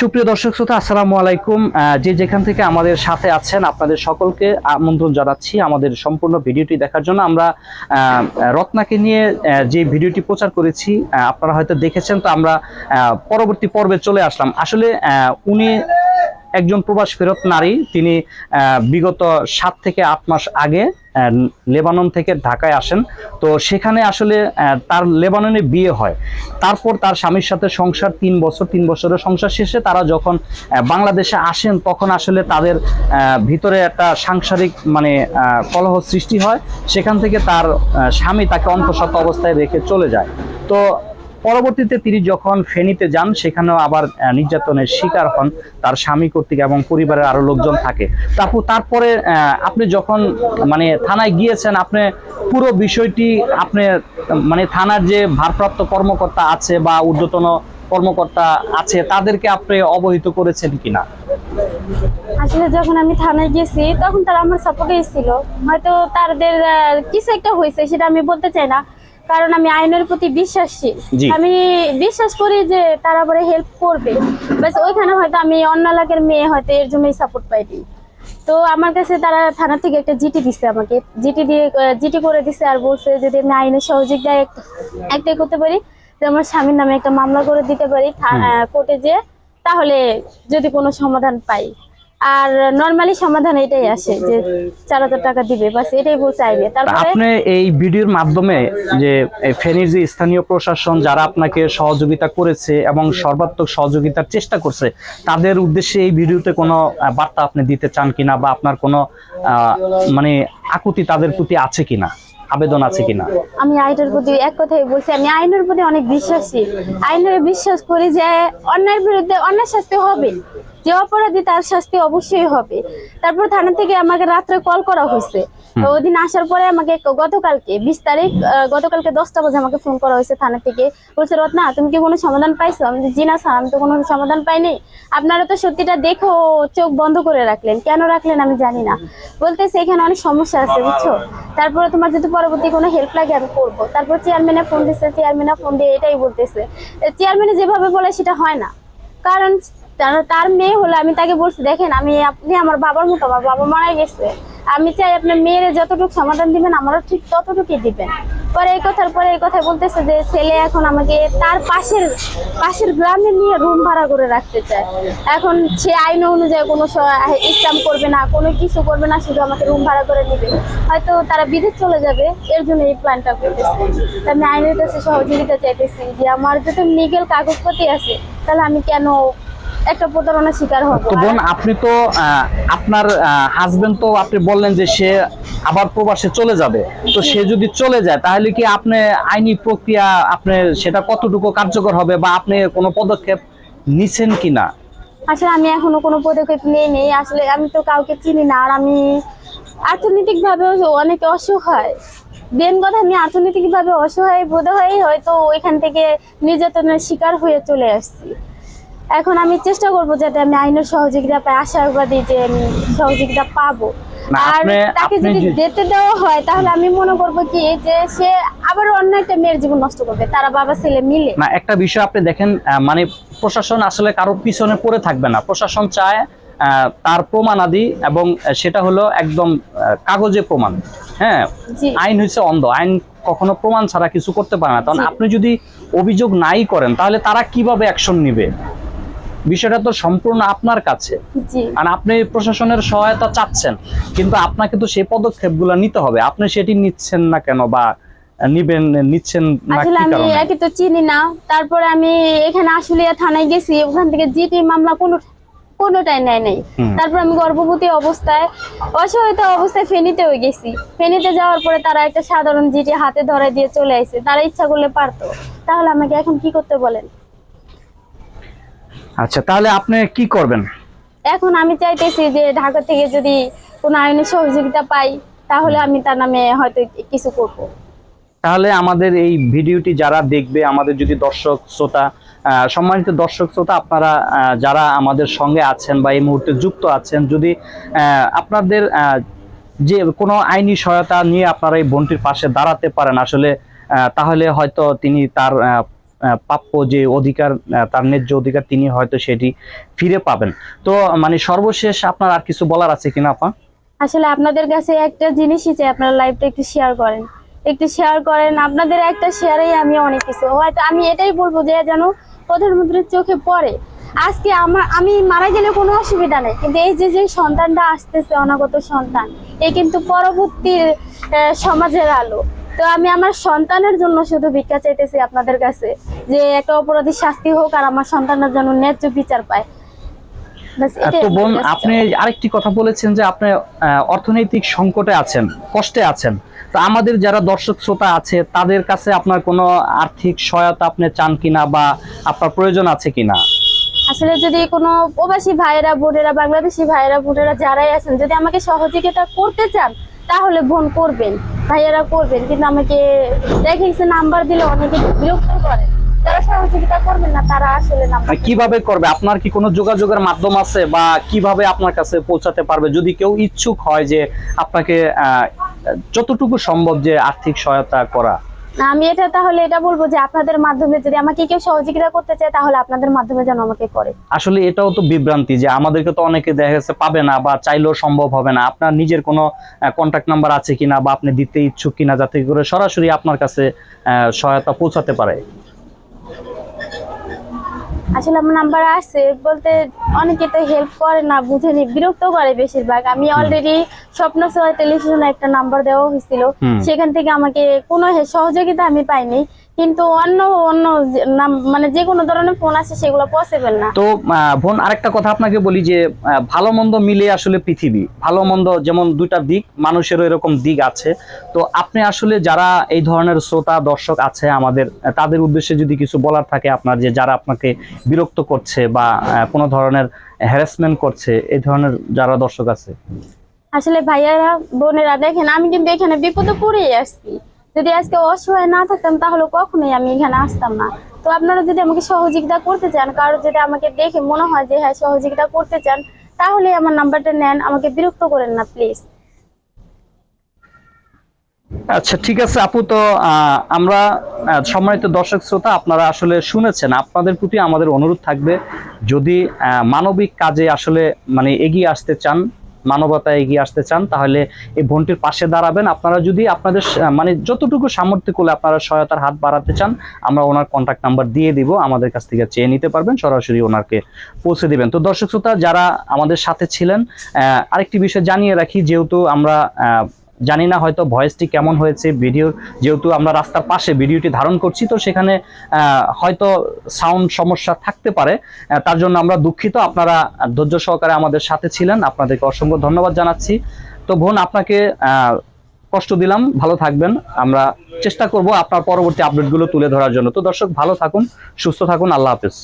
সুপ্রিয় দর্শক শ্রোতা, আসসালামু আলাইকুম। যে যেখান থেকে আমাদের সাথে আছেন আপনাদের সকলকে আমন্ত্রণ জানাচ্ছি আমাদের সম্পূর্ণ ভিডিওটি দেখার জন্য। আমরা রত্নাকে নিয়ে যে ভিডিওটি প্রচার করেছি আপনারা হয়তো দেখেছেন। তো আমরা পরবর্তী পর্বে চলে আসলাম। আসলে উনি একজন প্রবাস ফেরত নারী। তিনি বিগত 7 থেকে 8 মাস আগে লেবানন থেকে ঢাকায় আসেন। তো সেখানে আসলে তার লেবাননে বিয়ে হয়। তারপর তার স্বামীর সাথে সংসার 3 বছরের সংসার শেষে তারা যখন বাংলাদেশে আসেন তখন আসলে তাদের ভিতরে একটা সাংসারিক কলহ সৃষ্টি হয়। সেখান থেকে তার স্বামী তাকে অন্তঃসত্ত্বা অবস্থায় রেখে চলে যায়। তো পরবর্তীতে তিনি যখন ফেনীতে যান সেখানেও আবার নির্যাতনের শিকার হন তার স্বামী কর্তৃক এবং পরিবারের আরো লোকজন থাকে। তারপরে আপনি যখন থানায় গিয়েছেন, আপনি পুরো বিষয়টি আপনি থানার যে ভারপ্রাপ্ত কর্মকর্তা আছে বা ঊর্ধ্বতন কর্মকর্তা আছে তাদেরকে আপনি অবহিত করেছেন কিনা? আসলে যখন আমি থানায় গেছি তখন তারা আমার সাপোর্টে ছিল। হয়তো তাদের কিছু একটা হয়েছে, সেটা আমি বলতে চাই না, কারণ আমি আইনের প্রতি বিশ্বাসী। আমি বিশ্বাস করি যে তারা আবার হেল্প করবে। বাস ওইখানে হয়তো আমি অন্য এলাকার মেয়ে, হয়তো এর জন্যই সাপোর্ট পাইনি। তো আমার কাছে তারা থানা থেকে একটা জিটি দিচ্ছে, আমাকে জিটি করে দিচ্ছে, আর বলছে যদি আমি আইনের সহযোগিতায় একটাই করতে পারি যে আমার স্বামীর নামে একটা মামলা করে দিতে পারি কোর্টে, যে তাহলে যদি কোনো সমাধান পাই। আর নরমালি সমাধান এটাই আসে যে 4,000 টাকা দিবে, বাস এটাই বলছে আইনে। তারপরে আপনি এই ভিডিওর মাধ্যমে যে ফেনীর যে স্থানীয় প্রশাসন যারা আপনাকে সহযোগিতা করেছে এবং সর্বাত্মক সহযোগিতার চেষ্টা করছে তাদের উদ্দেশ্যে এই ভিডিওতে কোনো বার্তা আপনি দিতে চান কিনা, বা আপনার কোনো আকুতি তাদের প্রতি আছে কিনা, আবেদন আছে কিনা? আমি আইনের প্রতি এক কথাই বলছি, আমি আইনের প্রতি অনেক বিশ্বাসী। আইনের বিশ্বাস করি যে অন্যায়ের বিরুদ্ধে অন্যায় শাস্তি হবে, যে অপরাধী তার শাস্তি অবশ্যই হবে। তারপর থানা থেকে আমাকে রাত্রে কল করা হয়েছে। তো ওই দিন আসার পরে আমাকে গতকালকে 20 তারিখ, গতকালকে 10টা বাজে আমাকে ফোন করা হয়েছে থানা থেকে। বলছে, রত্না তুমি কি কোনো সমাধান পাইছো? আমি জি না স্যার, আমি তো কোনো সমাধান পাইনি। আপনারা তো সত্যিটা দেখো চোখ বন্ধ করে রাখলেন, কেন রাখলেন আমি জানি না। বলতেছে এখানে অনেক সমস্যা আছে, বুঝছো, তারপরে তোমার যদি পরবর্তী কোনো হেল্প লাগে আমি করবো। তারপর চেয়ারম্যানে ফোন দিচ্ছে, চেয়ারম্যানে ফোন দিয়ে এটাই বলতেছে, চেয়ারম্যানে যেভাবে বলে সেটা হয় না। কারণ তার মেয়ে হলো, আমি তাকে বলছি দেখেন আপনি আমার বাবার মতো, আমার বাবা মারা গেছে, আমি চাই আপনার মেয়ের যতটুকু সমাধান দিবেন আমারও ঠিক ততটুকুই দিবেন। পরে এই কথা বলতেছে যে ছেলে এখন আমাকে তার পাশের গ্রামে নিয়ে রুম ভাড়া করে রাখতে চায়। এখন সে আইন অনুযায়ী কোনো ইসলাম করবে না, কোনো কিছু করবে না, শুধু আমাকে রুম ভাড়া করে নিবে। হয়তো তারা বিদেশ চলে যাবে, এর জন্য এই প্ল্যানটা করতেছে। আমি আইনের কাছে সহযোগিতা চাইতেছি যে আমার যদি লিগ্যাল কাগজপত্র আছে তাহলে আমি কেন একটা প্রতারণার শিকার হব। তো বোন, আপনি তো আপনার হাজবেন্ড তো আপনি বললেন যে সে আবার প্রবাসে চলে যাবে। তো সে যদি চলে যায় তাহলে কি আপনি আইনি প্রক্রিয়া আপনি সেটা কতটুকু কার্যকর হবে, বা আপনি কোনো পদক্ষেপ নিছেন কিনা? আসলে আমি এখনো কোনো পদক্ষেপ নেই। আসলে আমি তো কাউকে চিনি না, আর আমি অর্থনৈতিক ভাবে অনেক অসহায়। দেন কথা, আমি অর্থনৈতিক ভাবে অসহায় বোধ হয় হয়তো ওইখান থেকে নির্যাতনের শিকার হয়ে চলে আসছি। এখন আমি চেষ্টা করবো যাতে আমি আইনের সহযোগিতা পাই, আশাবাদী যে আমি সহযোগিতা পাবো। আর তাকে যদি যেতে দেওয়া হয় তাহলে আমি মনে করবো কি যে সে আবার অন্য একটা মেয়ের জীবন নষ্ট করবে, তারা বাবা ছেলে মিলে। না, একটা বিষয় আপনি দেখেন, প্রশাসন আসলে কারোর পিছনে পড়ে থাকবে না। প্রশাসন চায় তার প্রমাণাদি, এবং সেটা হলো একদম কাগজে প্রমাণ। হ্যাঁ, আইন হচ্ছে অন্ধ, আইন কখনো প্রমাণ ছাড়া কিছু করতে পারে না। তখন আপনি যদি অভিযোগ নাই করেন তাহলে তারা কিভাবে অ্যাকশন নিবে? বিষয়টা তো সম্পূর্ণ আপনার কাছে। আর আপনি প্রশাসনের সহায়তা চাচ্ছেন, কিন্তু আপনাকে তো সেই পদক্ষেপগুলো নিতে হবে। আপনি সেটি নিচ্ছেন না কেন, বা নিচ্ছেন না কি কারণে? আমি একে তো চিনি না। তারপরে আমি এখানে আশুলিয়া থানায় গেছি, ওখান থেকে জিটি মামলা কোনোটাই নেয় নাই। তারপর আমি গর্ভবতী অবস্থায়, অসহায়তা অবস্থায় ফেনীতেও গেছি। ফেনীতে যাওয়ার পরে তারা একটা সাধারণ জিটি হাতে ধরে দিয়ে চলে আসছে। তারা ইচ্ছা করলে পারতো, তাহলে আমাকে এখন কি করতে বলেন? আচ্ছা, তাহলে আপনি কি করবেন এখন? আমি চাইতেছি যে ঢাকা থেকে যদি কোনো আইনি সহযোগিতা পাই তাহলে আমি তার নামে হয়তো কিছু করব। তাহলে আমাদের এই ভিডিওটি যারা দেখবে, আমাদের যদি দর্শক শ্রোতা, সম্মানিত দর্শক শ্রোতা, আপনারা যারা আমাদের সঙ্গে আছেন বা এই মুহূর্তে যুক্ত আছেন, যদি আপনাদের যে কোনো আইনি সহায়তা নিয়ে আপনারা এই বোনটির পাশে দাঁড়াতে পারেন আসলে, তাহলে হয়তো তিনি তার প্রাপ্য যে অধিকার, তার ন্যায্য অধিকার তিনি হয়তো সেটি ফিরে পাবেন। তো মানে সর্বশেষ আপনার আর কিছু বলার আছে কিনা আপা? আসলে আপনাদের কাছে একটা জিনিসই চাই, আপনারা লাইভটা একটু শেয়ার করেন, একটু শেয়ার করেন। আপনাদের একটা শেয়ারেই আমি অনেক কিছু, হয়তো আমি এটাই বলবো যে যেন প্রধানমন্ত্রীর চোখে পড়ে। আজকে আমি মারা গেলে কোনো অসুবিধা নেই, কিন্তু এই যে যে সন্তানটা আসতেছে, অনাগত সন্তান, এই কিন্তু পরবর্তী সমাজের আলো। তো আমি আমার সন্তানের জন্য শুধু ভিক্ষা চাইতেছি আপনাদের কাছে, যে একটা অপরাধীর শাস্তি হোক আর আমার সন্তানের জন্য ন্যায্য বিচার পায়। ব্যাস এটাই তো বোন, আপনাদের কাছে আপনি আরেকটি কথা বলেছেন যে আপনি অর্থনৈতিক সংকটে আছেন, কষ্টে আছেন। তো আমাদের যারা দর্শক শ্রোতা আছে তাদের কাছে আপনার কোনো আর্থিক সহায়তা আপনি চান কিনা বা আপনার প্রয়োজন আছে কিনা? আসলে যদি কোনো প্রবাসী ভাইয়েরা বোনেরা, বাংলাদেশি ভাইয়েরা বোনেরা যারাই আছেন, যদি আমাকে সহযোগিতা করতে চান তাহলে বোন করবেন, ভাইয়েরা করবেন। কিন্তু আমাকে দেখেছি নাম্বার দিলে অনেকে বিরক্ত করে, যারা সহযোগিতা করবেন না তারা আসলে নাম্বার কিভাবে করবে? আপনার কি কোনো যোগাযোগের মাধ্যম আছে বা কিভাবে আপনার কাছে পৌঁছাতে পারবে যদি কেউ ইচ্ছুক হয় যে আপনাকে যতটুকু সম্ভব যে আর্থিক সহায়তা করা? আমি এটা বলবো যে আপনাদের মাধ্যমে যদি আমাকে কেউ সহযোগিতা করতে চায় তাহলে আপনাদের মাধ্যমে যেন আমাকে করে। আসলে এটাও তো বিভ্রান্তি যে আমাদেরকে তো অনেকে দেখা গেছে পাবে না বা চাইলেও সম্ভব হবে না। আপনার নিজের কোনো কন্টাক্ট নাম্বার আছে কিনা বা আপনি দিতে ইচ্ছুক কিনা, যাতে করে সরাসরি আপনার কাছে সহায়তা পৌঁছাতে পারে? আসলে আমার নাম্বার আছে বলতে, অনেকে তো হেল্প করে না, বুঝেনি, বিরক্ত করে বেশিরভাগ। আমি অলরেডি স্বপ্ন সহায় টেলিভিশনে একটা নাম্বার দেওয়া হয়েছিল, সেখান থেকে আমাকে কোনো সহযোগিতা আমি পাইনি। কিন্তু অন্য অন্য মানে যে কোনো ধরনের ফোন আছে সেগুলো পসিবল না। তো বোন, আরেকটা কথা আপনাকে বলি যে ভালো মন্দ মিলে আসলে পৃথিবী, ভালো মন্দ যেমন দুইটা দিক, মানুষেরও এরকম দিক আছে। তো আপনি আসলে যারা এই ধরনের শ্রোতা দর্শক আছে আমাদের, তাদের উদ্দেশ্যে যদি কিছু বলার থাকে আপনার, যে যারা আপনাকে বিরক্ত করছে বা কোনো ধরনের হ্যারাসমেন্ট করছে, এই ধরনের যারা দর্শক আছে। আসলে ভাইয়ারা বোনেরা দেখেন, আমি কিন্তু এখানে বিপদে পড়েই আসছি। যদি আজকে অসহায় না থাকতাম তাহলে কখনোই আমি এখানে আসতাম না। তো আপনারা যদি আমাকে সহযোগিতা করতে চান, কারো যদি আমাকে দেখে মনে হয় যে হ্যাঁ সহযোগিতা করতে চান, তাহলে আমার নাম্বারটা নেন, আমাকে বিরক্ত করেন না প্লিজ। আচ্ছা, ঠিক আছে আপু। তো আমরা সম্মানিত দর্শক শ্রোতা, আপনারা আসলে শুনেছেন, আপনাদের প্রতি আমাদের অনুরোধ থাকবে, যদি মানবিক কাজে আসলে মানে এগিয়ে আসতে চান, মানবতা এগিয়ে আসতে চান, তাহলে এই বোনটির পাশে দাঁড়াবেন। আপনারা যদি আপনাদের মানে যতটুকু সামর্থ্য করলে আপনারা সহায়তার হাত বাড়াতে চান, আমরা ওনার কন্ট্যাক্ট নাম্বার দিয়ে দিব, আমাদের কাছ থেকে চেয়ে নিতে পারবেন, সরাসরি ওনাকে পৌঁছে দিবেন। তো দর্শক শ্রোতা যারা আমাদের সাথে ছিলেন, আরেকটি বিষয় জানিয়ে রাখি, যেহেতু আমরা জানি না হয়তো ভয়েসটি কেমন হয়েছে, ভিডিওর যেহেতু আমরা রাস্তার পাশে ভিডিওটি ধারণ করছি, তো সেখানে হয়তো সাউন্ড সমস্যা থাকতে পারে, তার জন্য আমরা দুঃখিত। আপনারা ধৈর্য সহকারে আমাদের সাথে ছিলেন, আপনাদেরকে অসংখ্য ধন্যবাদ জানাচ্ছি। তো বোন, আপনাকে কষ্ট দিলাম, ভালো থাকবেন। আমরা চেষ্টা করব আপনার পরবর্তী আপডেটগুলো তুলে ধরার জন্য। তো দর্শক, ভালো থাকুন, সুস্থ থাকুন, আল্লাহ হাফেজ।